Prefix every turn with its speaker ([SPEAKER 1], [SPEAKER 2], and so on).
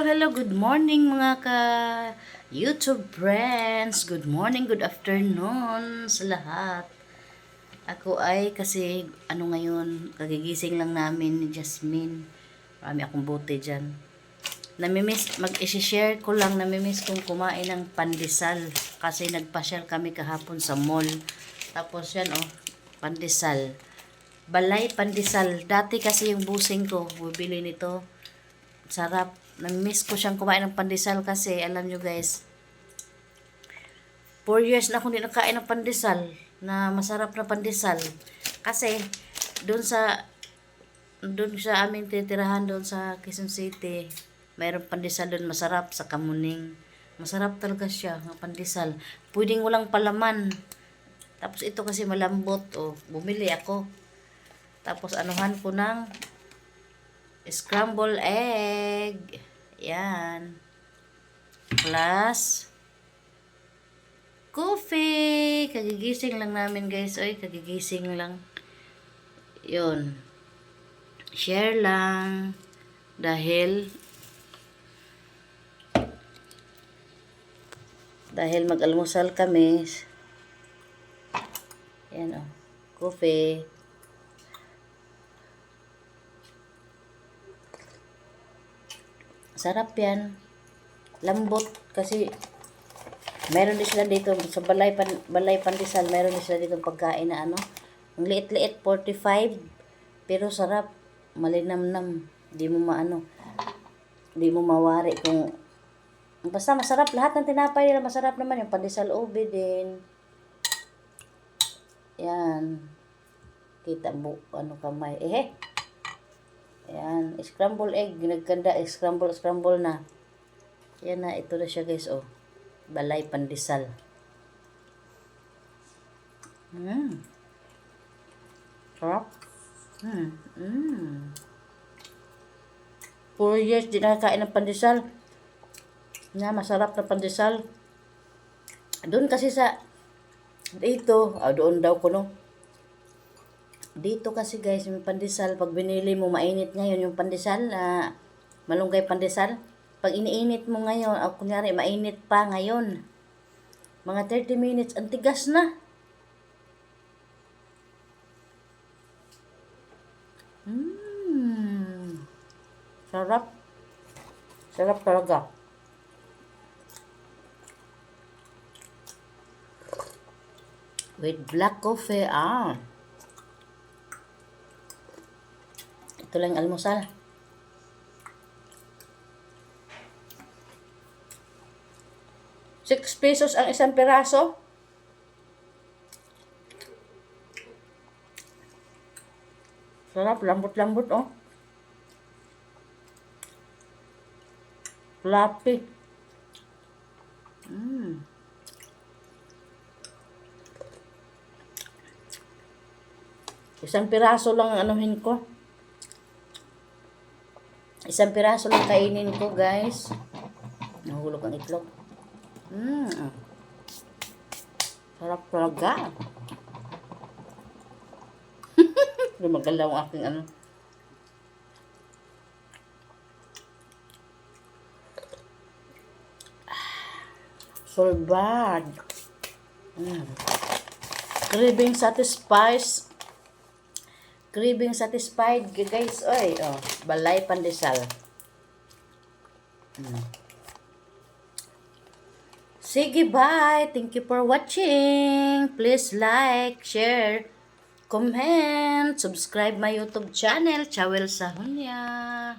[SPEAKER 1] hello, good morning mga YouTube friends. Good morning, good afternoon sa lahat. Ako ay kasi ngayon, kagigising lang namin ni Jasmine. Marami akong bote dyan. Mag-share ko lang, namimiss kong kumain ng pandesal kasi nagpasyal kami kahapon sa mall. Tapos yan pandesal. Balay pandesal. Dati kasi yung busing ko, bubili nito. Sarap. Namiss ko siyang kumain ng pandesal kasi alam nyo guys, 4 years na akong hindi nakain ng pandesal na masarap na pandesal. Kasi doon sa aming titirahan doon sa Quezon City, mayroong pandesal doon masarap sa Kamuning. Masarap talaga siya, ng pandesal. Pwedeng walang palaman. Tapos ito kasi malambot. Bumili ako. Tapos anuhan ko ng scramble egg. Yan. Plus coffee. Kagigising lang namin guys. Kagigising lang. Yun. Share lang. Dahil mag-almusal kami. Yan coffee. Sarap yan. Lambot kasi meron din sila dito sa balay pandesal, meron din sila dito pagkain na ang liit-liit 45 pero sarap, malinamnam. Di mo mawari kung basta masarap. Lahat ng tinapay nila masarap naman, yung pandesal ube din. Yan. Kita mo kamay. Ayan, scramble egg, nagkanda, scramble na. Yan na, ito na siya guys, balay pandesal. Sarap. 4 years di nakakain ng pandesal. Masarap na pandesal. Doon kasi dito, doon daw ko dito kasi guys, yung pandesal, pag binili mo, mainit ngayon yung pandesal, malunggay pandesal. Pag iniinit mo ngayon, kunyari, mainit pa ngayon, mga 30 minutes, ang tigas na. Sarap. Sarap talaga. With black coffee, ito lang almusal. ₱6 ang isang piraso. Sarap, lambot-lambot Fluffy. Isang piraso lang anuhin ko. Isang piraso lang kainin ko, guys. Nahulog ang itlog. Sarap talaga. Lumagalaw ang aking Solbad. Craving satisfied guys. Balay pandesal. Sige, bye. Thank you for watching. Please like, share, comment, subscribe my YouTube channel, Chawel Sahunya.